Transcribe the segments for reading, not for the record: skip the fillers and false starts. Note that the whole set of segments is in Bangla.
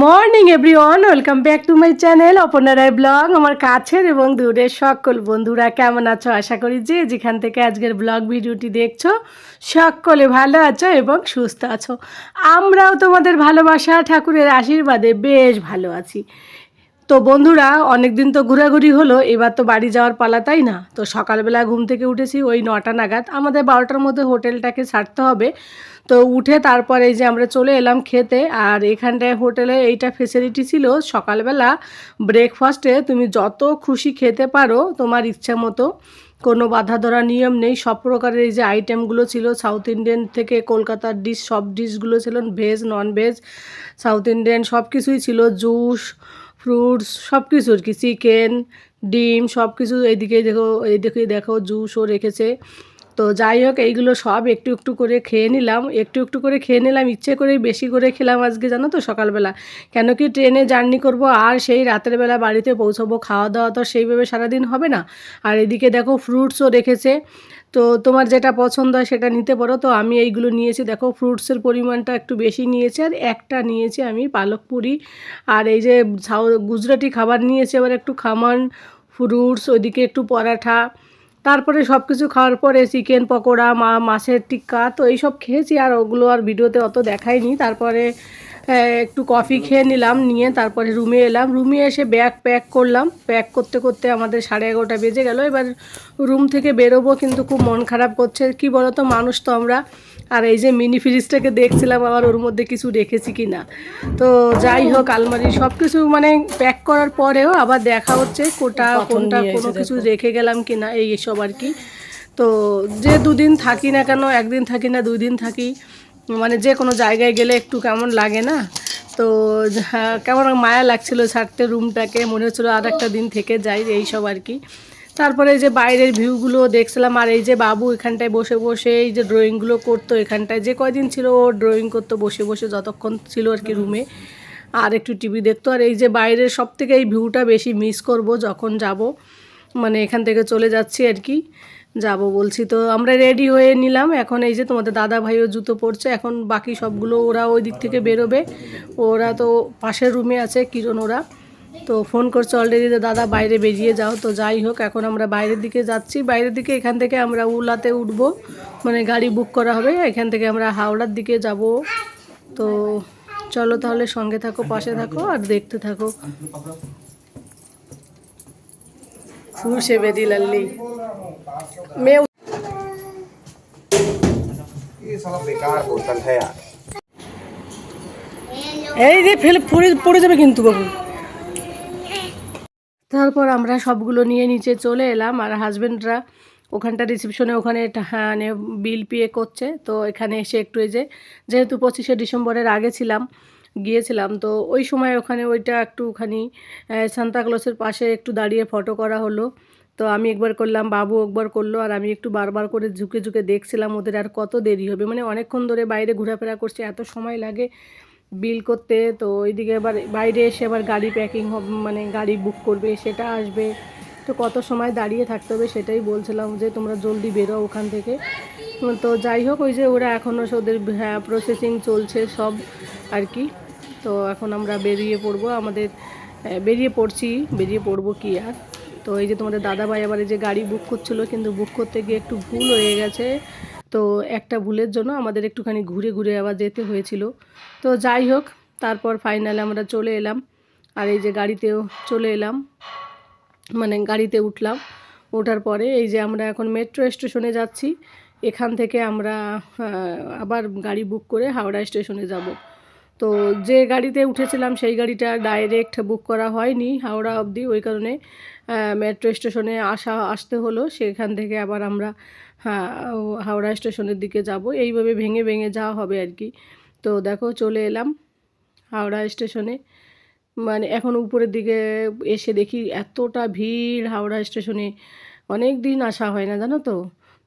Morning everyone, welcome back to my channel Aparna Roy blog. আমার কাছের এবং দূরের সকল বন্ধুরা কেমন আছো? আশা করি যে যেখান থেকে আজকের ব্লগ ভিডিওটি দেখছো সকলে ভালো আছো এবং সুস্থ আছো। আমরাও তোমাদের ভালোবাসা ঠাকুরের আশীর্বাদে বেশ ভালো আছি। তো বন্ধুরা, অনেক দিন তো ঘোরাঘুরি হলো, এবার তো বাড়ি যাওয়ার পালা, তাই না? তো সকালবেলা ঘুম থেকে উঠেছি ওই 9টা নাগাদ, আমাদের 12টার মধ্যে হোটেলটাকে ছাড়তে হবে। তো উঠে তারপরে এই যে আমরা চলে এলাম খেতে। আর এখানটায় হোটেলে এইটা ফেসিলিটি ছিল, সকালবেলা ব্রেকফাস্টে তুমি যত খুশি খেতে পারো তোমার ইচ্ছা মতো, কোনো বাধা ধরা নিয়ম নেই। সব প্রকারের এই যে আইটেমগুলো ছিল, সাউথ ইন্ডিয়ান থেকে কলকাতার ডিশ, সব ডিশগুলো ছিল, veg non veg south Indian সব কিছুই ছিল, জুস ফ্রুটস সব কিছু আর কি, চিকেন ডিম সব কিছু। এইদিকে দেখো জুসও রেখেছে। তো যাই হোক, এইগুলো সব একটু একটু করে খেয়ে নিলাম, ইচ্ছে করেই বেশি করে খেলাম আজকে, জানো তো, সকালবেলা। কেন কি ট্রেনে জার্নি করব আর সেই রাতের বেলা বাড়িতে পৌঁছাবো, খাওয়া দাওয়া তো সেইভাবে সারাদিন হবে না। আর এদিকে দেখো ফ্রুটসও রেখেছে, তো তোমার যেটা পছন্দ হয় সেটা নিতে পারো। তো আমি এইগুলো নিয়েছি, দেখো ফ্রুটসের পরিমাণটা একটু বেশি নিয়েছি, আর একটা নিয়েছি আমি পালক পুরি। আর এই যে গুজরাটি খাবার নিয়েছি, আবার একটু খামান ফ্রুটস, ওইদিকে একটু পরাঠা। তারপরে সব কিছু খাওয়ার পরে চিকেন পকোড়া, মাছের টিক্কা, তো এইসব খেয়েছি। আর ওগুলো আর ভিডিওতে অত দেখাইনি। তারপরে একটু কফি খেয়ে নিলাম, নিয়ে তারপরে রুমে এলাম। রুমে এসে ব্যাগ প্যাক করলাম, প্যাক করতে করতে আমাদের 11:30 বেজে গেল। এবার রুম থেকে বেরোবো, কিন্তু খুব মন খারাপ করছে, কি বলো তো, মানুষ তো আমরা। আর এই যে মিনি ফ্রিজটাকে দেখছিলাম আবার ওর মধ্যে কিছু রেখেছি কি না। তো যাই হোক, আলমারি সব কিছু মানে প্যাক করার পরেও আবার দেখা হচ্ছে কোনটা কোনো কিছু রেখে গেলাম কি না, এই সব আর কি। তো যে দুদিন থাকি না কেন, একদিন থাকি না 2 দিন থাকি, মানে যে কোনো জায়গায় গেলে একটু কেমন লাগে না? তো কেমন মায়া লাগছিল ছাড়তে রুমটাকে, মনে হচ্ছিলো আর একটা দিন থেকে যাই, এই সব আর কি। তারপরে এই যে বাইরের ভিউগুলো দেখছিলাম। আর এই যে বাবু এখানটায় বসে বসে এই যে ড্রয়িংগুলো করতো, এখানটায় যে কয়দিন ছিল ও ড্রয়িং করতো বসে বসে, যতক্ষণ ছিল আর কি রুমে, আর একটু টিভি দেখতো। আর এই যে বাইরের সব থেকে এই ভিউটা বেশি মিস করব যখন যাব, মানে এখান থেকে চলে যাচ্ছি আর কি, যাব বলছি। তো আমরা রেডি হয়ে নিলাম, এখন এই যে তোমাদের দাদা ভাইও জুতো পরছে, এখন বাকি সবগুলো ওরা ওই দিক থেকে বেরোবে। ওরা তো পাশের রুমে আছে, কিরণ ওরা। তো ফোন করছে অলরেডি, দাদা বাইরে বেরিয়ে যাও। তো যাই হোক, এখন আমরা বাইরের দিকে যাচ্ছি। বাইরের দিকে এখান থেকে আমরা উলাতে উঠবো, মানে গাড়ি বুক করা হবে, এখান থেকে আমরা হাওড়ার দিকে যাব। তো চলো তাহলে, সঙ্গে থাকো, পাশে থাকো আর দেখতে থাকো। ফুসে বেদি লাল্লি মেয়ে, এই যে ফেলে পড়ে পড়ে যাবে কিন্তু বাবু। তারপর আমরা সবগুলো নিয়ে নিচে চলে এলাম, আর হাজব্যান্ডরা ওখানটা রিসেপশনে ওখানে মানে বিল পে করছে। তো এখানে এসে একটু এই যে, যেহেতু 25শে ডিসেম্বরের আগে গিয়েছিলাম, তো ওই সময় ওখানে ওইটা একটুখানি সান্তাক্লজের পাশে একটু দাঁড়িয়ে ফটো করা হলো। তো আমি একবার করলাম, বাবু একবার করলো, আর আমি একটু বারবার করে ঝুঁকে ঝুঁকে দেখছিলাম ওদের আর কত দেরি হবে, মানে অনেকক্ষণ ধরে বাইরে ঘোরাফেরা করছে, এত সময় লাগে বিল করতে। তো ওইদিকে এবার বাইরে এসে আবার গাড়ি প্যাকিং হবে, মানে গাড়ি বুক করবে, সেটা আসবে, তো কত সময় দাঁড়িয়ে থাকতে হবে, সেটাই বলছিলাম যে তোমরা জলদি বেরো ওখান থেকে। তো যাই হোক, ওই যে ওরা এখনও ওদের প্রসেসিং চলছে সব আর কি। তো এখন আমরা বেরিয়ে পড়বো, বেরিয়ে পড়বো কি আর। তো এই যে তোমাদের দাদাভাই আবার এই যে গাড়ি বুক করছিল, কিন্তু বুক করতে গিয়ে একটু ভুল হয়ে গেছে। তো একটা ভুলের জন্য আমাদের একটুখানি ঘুরে ঘুরে আবার যেতে হয়েছিল। তো যাই হোক, তারপর ফাইনালে আমরা চলে এলাম, আর এই যে গাড়িতেও চলে এলাম, মানে গাড়িতে উঠলাম। ওঠার পরে এই যে আমরা এখন মেট্রো স্টেশনে যাচ্ছি। এখান থেকে আমরা আবার গাড়ি বুক করে হাওড়া স্টেশনে যাব। তো যে গাড়িতে উঠেছিলাম সেই গাড়িটা ডাইরেক্ট বুক করা হয়নি হাওড়া অবধি, ওই কারণে মেট্রো স্টেশনে আসতে হলো। সেখান থেকে আবার আমরা হাওড়া স্টেশনের দিকে যাব, এইভাবে ভেঙে ভেঙে যাওয়া হবে আর কি। তো দেখো চলে এলাম হাওড়া স্টেশনে, মানে এখন উপরের দিকে এসে দেখি এতটা ভিড় হাওড়া স্টেশনে, অনেক দিন আসা হয় না জানো তো।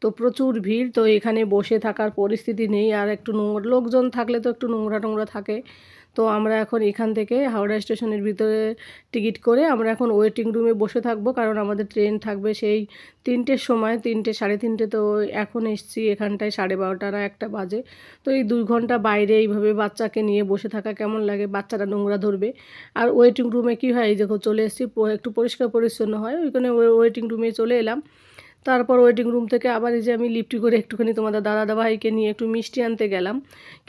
তো প্রচুর ভিড়, তো এখানে বসে থাকার পরিস্থিতি নেই, আর একটু নোংরা লোকজন থাকলে তো একটু নোংরা টোংরা থাকে। তো আমরা এখন এখান থেকে হাওড়া স্টেশনের ভিতরে টিকিট করে আমরা এখন ওয়েটিং রুমে বসে থাকবো, কারণ আমাদের ট্রেন থাকবে সেই 3টের সময়, 3টে 3:30। তো এখন এসছি এখানটায় 12:30 না 1টা বাজে। তো এই 2 ঘন্টা বাইরে এইভাবে বাচ্চাকে নিয়ে বসে থাকা কেমন লাগে, বাচ্চারা নোংরা ধরবে। আর ওয়েটিং রুমে কী হয়, এই দেখো চলে এসেছি, একটু পরিষ্কার পরিচ্ছন্ন হয়, ওইখানে ওয়েটিং রুমে চলে এলাম। তারপর ওয়েটিং রুম থেকে আবার এই যে আমি লিফটে করে একটুখানি তোমাদের দাদাভাইকে নিয়ে একটু মিষ্টি আনতে গেলাম,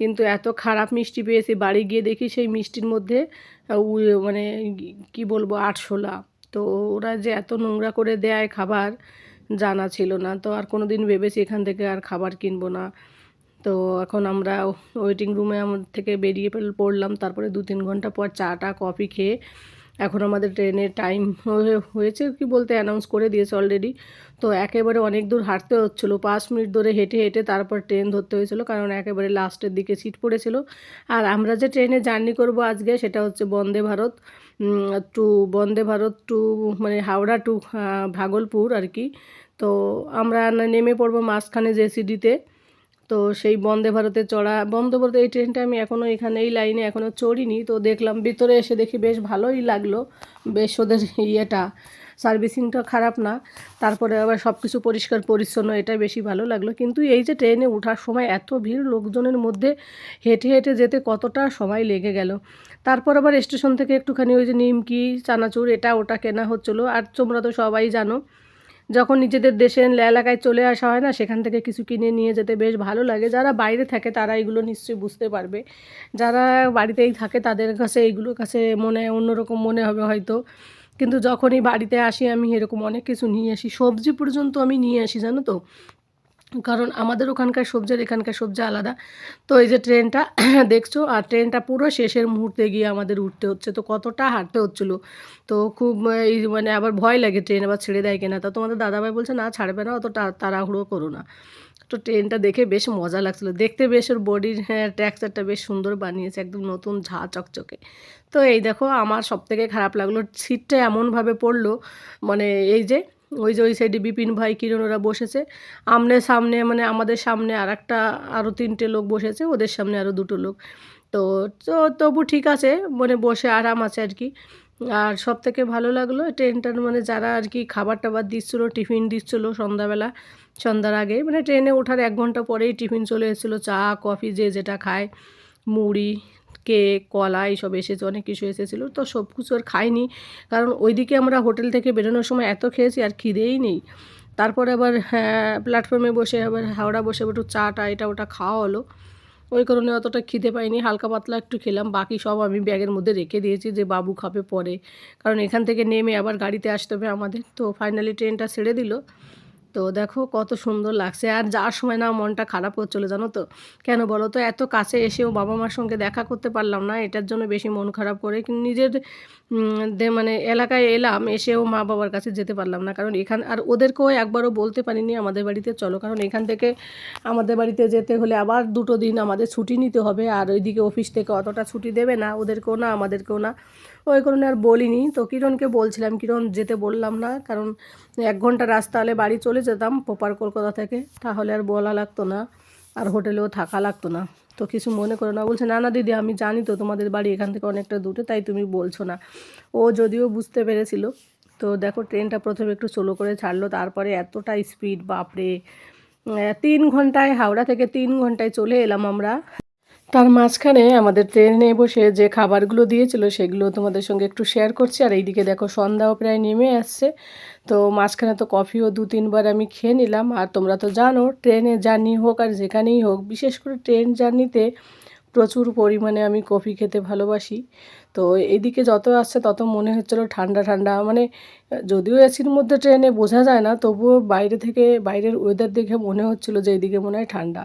কিন্তু এত খারাপ মিষ্টি পেয়েছি, বাড়ি গিয়ে দেখি সেই মিষ্টির মধ্যে মানে কি বলবো আরশোলা। তো ওরা যে এত নোংরা করে দেয় খাবার, জানা ছিল না। তো আর কোনো দিন ভেবেছি এখান থেকে আর খাবার কিনবো না। তো এখন আমরা ওয়েটিং রুমে আমার থেকে বেরিয়ে পড়লাম। তারপরে 2-3 ঘন্টা পর চাটা কফি খেয়ে এখন আমাদের ট্রেনের টাইম হয়েছে কি বলতে অ্যানাউন্স করে দিয়েছে অলরেডি। তো একেবারে অনেক দূর হাঁটতে হচ্ছিলো, 5 মিনিট ধরে হেঁটে হেঁটে তারপর ট্রেন ধরতে হয়েছিল, কারণ একেবারে লাস্টের দিকে সিট পড়েছিল। আর আমরা যে ট্রেনে জার্নি করব আজকে সেটা হচ্ছে বন্দে ভারত টু মানে হাওড়া টু ভাগলপুর আর কি। তো আমরা নেমে পড়বো মাঝখানে জেসিডিতে। তো সেই বন্দে ভারতে চড়া, বন্দে ভারত এই ট্রেনটা আমি এখনও এখানে এই লাইনে এখনও চড়িনি। তো দেখলাম ভিতরে এসে দেখি বেশ ভালোই লাগলো, বেশ ওদের ইয়েটা সার্ভিসিংটা খারাপ না। তারপরে আবার সব কিছু পরিষ্কার পরিচ্ছন্ন, এটা বেশি ভালো লাগলো। কিন্তু এই যে ট্রেনে ওঠার সময় এত ভিড়, লোকজনের মধ্যে হেঁটে হেঁটে যেতে কতটা সময় লেগে গেল। তারপর আবার স্টেশন থেকে একটুখানি ওই যে নিমকি চানাচুর এটা ওটা কেনা হচ্ছিলো। আর তোমরা তো সবাই জানো, যখন নিজেদের দেশের এলাকায় চলে আসা হয় না, সেখান থেকে কিছু কিনে নিয়ে যেতে বেশ ভালো লাগে। যারা বাইরে থাকে তারা এগুলো নিশ্চয়ই বুঝতে পারবে, যারা বাড়িতেই থাকে তাদের কাছে এইগুলোর কাছে অন্যরকম মনে হবে হয়তো। কিন্তু যখনই বাড়িতে আসি আমি এরকম অনেক কিছু নিয়ে আসি, সবজি পর্যন্ত আমি নিয়ে আসি জানো তো, কারণ আমাদের ওখানকার সবজি আর এখানকার সবজি আলাদা। তো এই যে ট্রেনটা দেখছো, আর ট্রেনটা পুরো শেষের মুহূর্তে গিয়ে আমাদের উঠতে হচ্ছে, তো কতটা হাঁটতে হচ্ছিলো। তো খুব এই মানে আবার ভয় লাগে ট্রেন আবার ছেড়ে দেয় কিনা। তো তোমাদের দাদাভাই বলছে না ছাড়বে না, অত তাড়াহুড়ো করো না। তো ট্রেনটা দেখে বেশ মজা লাগছিলো, দেখতে বেশ ওর বডির টেক্সচারটা বেশ সুন্দর বানিয়েছে, একদম নতুন ঝাঁ চকচকে। তো এই দেখো আমার সবথেকে খারাপ লাগলো সিটটা এমনভাবে পড়লো, মানে এই যে ওই সাইডে বিপিন ভাই কিরণ ওরা বসেছে, আমনে সামনে মানে আমাদের সামনে আরও 3টে লোক বসেছে, ওদের সামনে আরও 2টো লোক। তো তো তবু ঠিক আছে, মানে বসে আরাম আছে আর কি। আর সবথেকে ভালো লাগলো ট্রেনটার মানে যারা আর কি খাবার টাবার দিচ্ছিলো, টিফিন দিচ্ছিলো সন্ধ্যার আগে, মানে ট্রেনে ওঠার 1 ঘন্টা পরেই টিফিন চলে এসেছিলো, চা কফি যে যেটা খায়, মুড়ি কেক কলা এইসব এসেছে, অনেক কিছু এসেছিলো। তো সব কিছু আর খাইনি, কারণ ওইদিকে আমরা হোটেল থেকে বেরোনোর সময় এত খেয়েছি আর খিদেই নেই। তারপরে আবার প্ল্যাটফর্মে বসে আবার হাওড়া বসে একটু চাটা এটা ওটা খাওয়া হলো, ওই কারণে অতটা খিদে পাইনি, হালকা পাতলা একটু খেলাম। বাকি সব আমি ব্যাগের মধ্যে রেখে দিয়েছি যে বাবু খাবে পরে, কারণ এখান থেকে নেমে আবার গাড়িতে আসতে হবে আমাদের। তো ফাইনালি ট্রেনটা ছেড়ে দিল। তো দেখো কত সুন্দর লাগছে, আর যাওয়ার সময় না মনটা খারাপ হচ্ছিলো জানো তো, কেন বলো তো, এত কাছে এসেও বাবা মার সঙ্গে দেখা করতে পারলাম না, এটার জন্য বেশি মন খারাপ করে। কিন্তু নিজের মানে এলাকায় এলাম, এসেও মা বাবার কাছে যেতে পারলাম না, কারণ আর ওদেরকেও একবারও বলতে পারিনি আমাদের বাড়িতে চলো, কারণ এখান থেকে আমাদের বাড়িতে যেতে হলে আবার 2টো দিন আমাদের ছুটি নিতে হবে, আর ওইদিকে অফিস থেকে অতটা ছুটি দেবে না, ওদেরকেও না আমাদেরকেও না, ওই কারণে আর বলিনি। তো কিরণকে বলছিলাম, কিরণ যেতে বললাম না, কারণ 1 ঘন্টা রাস্তা হলে বাড়ি চলে যেতাম প্রপার কলকাতা থেকে, তাহলে আর বলা লাগতো না, আর হোটেলেও থাকা লাগতো না। তো কিছু মনে করো না, বলছে না না দিদি আমি জানি তো তোমাদের বাড়ি এখান থেকে অনেকটা দূরে, তাই তুমি বলছো না। ও যদিও বুঝতে পেরেছিল। তো দেখো ট্রেনটা প্রথমে একটু স্লো করে ছাড়লো, তারপরে এতটা স্পিড বাপরে, 3 ঘন্টায় হাওড়া থেকে 3 ঘন্টায় চলে এলাম আমরা। তার মাঝখানে আমাদের ট্রেনে বসে যে খাবারগুলো দিয়েছিল সেগুলো তোমাদের সঙ্গে একটু শেয়ার করছি। আর এইদিকে দেখো সন্ধ্যাও প্রায় নেমে আসছে। তো মাঝখানে তো কফিও 2-3 বার আমি খেয়ে নিলাম। আর তোমরা তো জানো ট্রেনে জার্নি হোক আর যেখানেই হোক, বিশেষ করে ট্রেন জার্নিতে প্রচুর পরিমাণে আমি কফি খেতে ভালোবাসি। তো এদিকে যত আসছে তত মনে হচ্ছিলো ঠান্ডা ঠান্ডা, মানে যদিও এসির মধ্যে ট্রেনে বোঝা যায় না, তবুও বাইরে থেকে বাইরের ওয়েদার দেখে মনে হচ্ছিলো যে এইদিকে মনে হয় ঠান্ডা।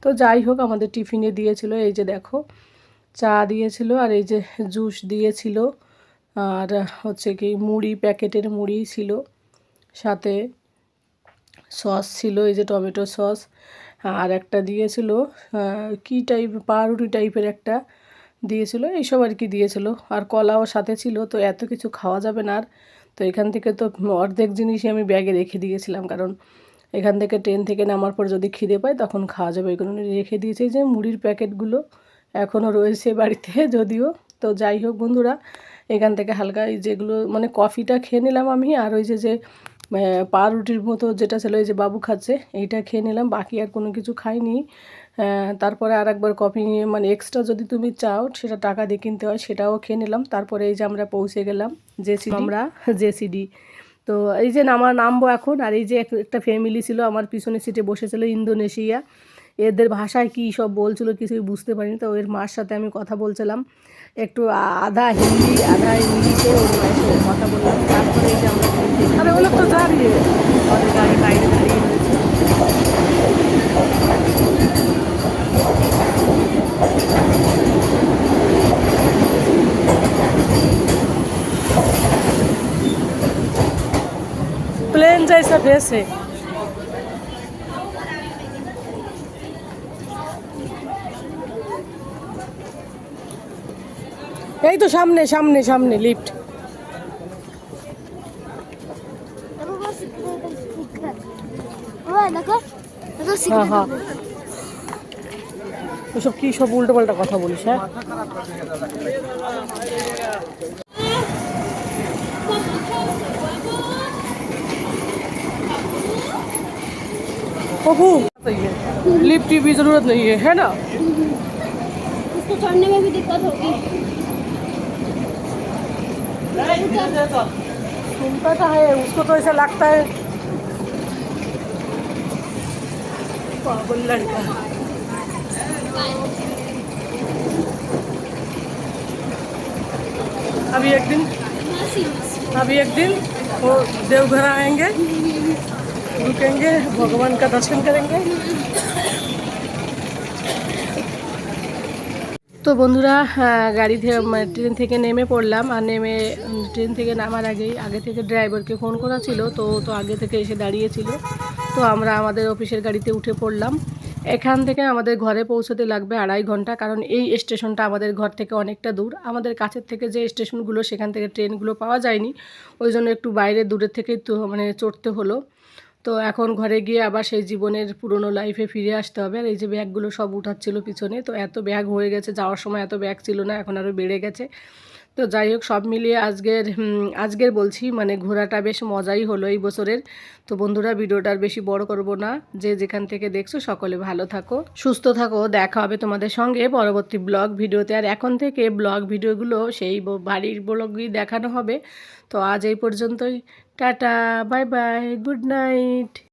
তো যাই হোক আমাদের টিফিনে দিয়েছিল এই যে দেখো চা দিয়েছিল, আর এই যে জুস দিয়েছিল, আর হচ্ছে কি মুড়ি, প্যাকেটের মুড়ি ছিল, সাথে সস ছিল এই যে টমেটো সস, আর একটা দিয়েছিল কী টাইপ পাউরুটি টাইপের একটা দিয়েছিল, এইসব আর কি দিয়েছিল, আর কলাও সাথে ছিল। তো এত কিছু খাওয়া যাবে না আর, তো এখান থেকে তো অর্ধেক জিনিসই আমি ব্যাগে রেখে দিয়েছিলাম, কারণ এখান থেকে ট্রেন থেকে নামার পর যদি খিদে পায় তখন খাওয়া যাবে, এই কারণে রেখে দিয়েছি। যে মুড়ির প্যাকেটগুলো এখনও রয়েছে বাড়িতে যদিও। তো যাই হোক বন্ধুরা, এখান থেকে হালকা এই যেগুলো মানে কফিটা খেয়ে নিলাম আমি, আর ওই যে পাউরুটির মতো যেটা ছিল ওই যে বাবু খাচ্ছে এইটা খেয়ে নিলাম, বাকি আর কোনো কিছু খাইনি। তারপরে আর একবার কফি নিয়ে মানে এক্সট্রা যদি তুমি চাও সেটা টাকা দিয়ে কিনতে হয়, সেটাও খেয়ে নিলাম। তারপরে এই যে আমরা পৌঁছে গেলাম জেসিডি। তো এই যে নামবো এখন। আর এই যে একটা ফ্যামিলি ছিল আমার পিছনের সিটে বসেছিল, ইন্দোনেশিয়া। এদের ভাষায় কী সব বলছিল কিছুই বুঝতে পারিনি। তো ওর মার সাথে আমি কথা বলছিলাম একটু, আধা হিন্দি আধা ইংলিশে ওর মায়ের সাথে কথা বললাম। তারপরে এই যে আমরা তো দাঁড়িয়ে আমাদের গাড়ি বাইরে দাঁড়িয়ে রয়েছে। প্লেন जैसा भेस है। এই তো সামনে সামনে সামনে লিফট। হ্যাঁ হ্যাঁ, ওসব কী সব উল্টো পাল্টা কথা বলিস। হ্যাঁ पप्पू, लिफ्ट की भी जरूरत नहीं है ना? उसको चढ़ने में भी दिक्कत होगी। सुनता तो है, उसको तो ऐसा लगता है पागल लड़का। अभी एक दिन वो देवघर आएंगे, रुकेंगे, भगवान का दर्शन करेंगे। তো বন্ধুরা, গাড়ি থেকে ট্রেন থেকে নেমে পড়লাম। আর ট্রেন থেকে নামার আগে থেকে ড্রাইভারকে ফোন করা ছিল, তো আগে থেকে এসে দাঁড়িয়েছিল। তো আমরা আমাদের অফিসের গাড়িতে উঠে পড়লাম। এখান থেকে আমাদের ঘরে পৌঁছতে লাগবে 2.5 ঘন্টা, কারণ এই স্টেশনটা আমাদের ঘর থেকে অনেকটা দূর। আমাদের কাছের থেকে যে স্টেশনগুলো সেখান থেকে ট্রেনগুলো পাওয়া যায়নি, ওই জন্য একটু বাইরে দূরের থেকেই তো মানে চড়তে হলো। তো এখন ঘরে গিয়ে আবার সেই জীবনের পুরনো লাইফে ফিরে আসতে হবে। আর এই যে ব্যাগগুলো সব উঠাচ্ছিল পিছনে, তো এত ব্যাগ হয়ে গেছে, যাওয়ার সময় এত ব্যাগ ছিল না, এখন আরও বেড়ে গেছে। তো যাই হোক, সব মিলিয়ে আজকের বলছি মানে ঘোরাটা বেশ মজাই হলো এই বছরের। তো বন্ধুরা, ভিডিওটা আর বেশি বড় করব না। যে যেখান থেকে দেখছো সকলে ভালো থাকো, সুস্থ থাকো। দেখা হবে তোমাদের সঙ্গে পরবর্তী ব্লগ ভিডিওতে। আর এখন থেকে ব্লগ ভিডিওগুলো সেই বাড়ির ব্লগই দেখানো হবে। তো আজ এই পর্যন্তই। Tata, bye bye, good night.